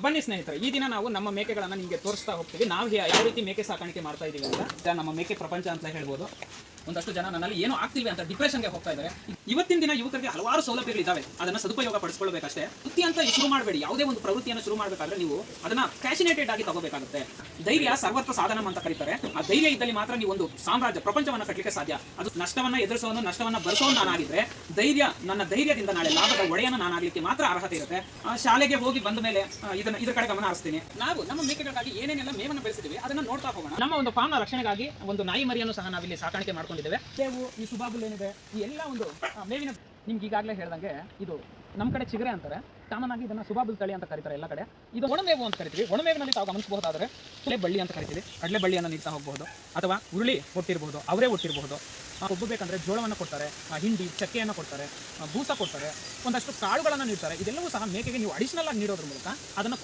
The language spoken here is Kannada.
ಬನ್ನಿ ಸ್ನೇಹಿತರೆ, ಈ ದಿನ ನಾವು ನಮ್ಮ ಮೇಕೆಗಳನ್ನು ನಿಮಗೆ ತೋರಿಸ್ತಾ ಹೋಗ್ತೀವಿ. ನಾವು ಯಾವ ರೀತಿ ಮೇಕೆ ಸಾಕಾಣಿಕೆ ಮಾಡ್ತಾ ಇದೀವಿ ಅಂತ. ನಮ್ಮ ಮೇಕೆ ಪ್ರಪಂಚ ಅಂತ ಹೇಳ್ಬೋದು. ಒಂದಷ್ಟು ಜನ ನನ್ನಲ್ಲಿ ಏನೋ ಆಗ್ತಿಲ್ವಿ ಅಂತ ಡಿಪ್ರೆಷನ್ಗೆ ಹೋಗ್ತಾ ಇದ್ದಾರೆ. ಇವತ್ತಿನ ದಿನ ಯುವಕರಿಗೆ ಹಲವಾರು ಸೌಲಭ್ಯಗಳಿದ್ದಾವೆ, ಅದನ್ನು ಸದುಪಯೋಗ ಪಡಿಸ್ಕೊಳ್ಬೇಕಷ್ಟೇ. ವೃತ್ತಿ ಅಂತ ಶುರು ಮಾಡಬೇಡಿ. ಯಾವುದೇ ಒಂದು ಪ್ರವೃತ್ತಿಯನ್ನು ಶುರು ಮಾಡಬೇಕಾದ್ರೆ ನೀವು ಅದನ್ನ ಪ್ಯಾಷನೇಟೆಡ್ ಆಗಿ ತಗೋಬೇಕಾಗುತ್ತೆ. ಧೈರ್ಯ ಸರ್ವತ್ರ ಸಾಧನ ಅಂತ ಕರೀತಾರೆ. ಆ ಧೈರ್ಯ ಇದ್ದಲ್ಲಿ ಮಾತ್ರ ನೀವು ಒಂದು ಸಾಮ್ರಾಜ್ಯ ಪ್ರಪಂಚವನ್ನು ಕಟ್ಟಲಿಕ್ಕೆ ಸಾಧ್ಯ. ಅದು ನಷ್ಟವನ್ನ ಎದುರಿಸೋನು, ನಷ್ಟವನ್ನ ಭರಿಸೋನು ನಾನಾಗಿದ್ರೆ, ನನ್ನ ಧೈರ್ಯದಿಂದ ನಾಳೆ ಲಾಭದ ಒಡೆಯನ ನಾನಾಗಲಿಕ್ಕೆ ಮಾತ್ರ ಅರ್ಹತೆ ಇರುತ್ತೆ. ಶಾಲೆಗೆ ಹೋಗಿ ಬಂದ ಮೇಲೆ ಇದ್ರ ಕಡೆ ಗಮನ ಹರಿಸ್ತೀನಿ. ನಾವು ನಮ್ಮ ಮೇಕೆಗಳಿಗಾಗಿ ಏನೇನೆಲ್ಲ ಮೇವನ್ನು ಬೆಳೆಸಿದ್ದೀವಿ ಅದನ್ನ ನೋಡ್ತಾ ಹೋಗೋಣ. ನಮ್ಮ ಒಂದು ಫಾರ್ಮ್ನ ರಕ್ಷಣೆಗಾಗಿ ಒಂದು ನಾಯಿ ಮರಿಯನ್ನು ಸಹ ನಾವಿಲ್ಲಿ ಸಾಕಾಣಿಕೆ ಮಾಡ್ಕೊಂಡಿದ್ದೇವೆ. ಬೇವು, ಈ ಸುಬಾಬುಲ್ ಏನಿದೆ, ಈ ಎಲ್ಲ ಒಂದು ಮೇವಿನ, ನಿಮ್ಗೆ ಈಗಾಗಲೇ ಹೇಳ್ದಂಗೆ ಇದು ನಮ್ಮ ಕಡೆ ಚಿಗರೆ ಅಂತಾರೆ. ಕಾಮನ್ ಆಗಿ ಇದನ್ನ ಸುಬಾಬುಲ್ ತಳಿ ಅಂತ ಕರೀತಾರೆ ಎಲ್ಲ ಕಡೆ. ಇದು ಒಣಮೇವು ಅಂತ ಕರಿತೀವಿ. ಒಣಮೇವಿನಲ್ಲಿ ತಾವು ಗಮನಿಸಬಹುದಾದ್ರೆ ತುಳೆ ಬಳ್ಳಿ ಅಂತ ಕರಿತೀವಿ. ಅಡ್ಲೆ ಬಳ್ಳಿಯನ್ನು ನೀಡ್ತಾ ಹೋಗಬಹುದು, ಅಥವಾ ಉರುಳಿ ಒಟ್ಟಿರಬಹುದು, ಅವರೇ ಒಟ್ಟಿರಬಹುದು. ಒಬ್ಬ ಬೇಕಂದ್ರೆ ಜೋಳವನ್ನು ಕೊಡ್ತಾರೆ, ಹಿಂಡಿ ಚಕ್ಕೆಯನ್ನು ಕೊಡ್ತಾರೆ, ಬೂಸ ಕೊಡ್ತಾರೆ, ಒಂದಷ್ಟು ಕಾಳುಗಳನ್ನು ನೀಡ್ತಾರೆ. ಇದೆಲ್ಲವೂ ಸಹ ಮೇಕೆಗೆ ನೀವು ಅಡಿಷನಲ್ ಆಗಿ ನೀಡೋದ್ರ ಮೂಲಕ ಅದನ್ನು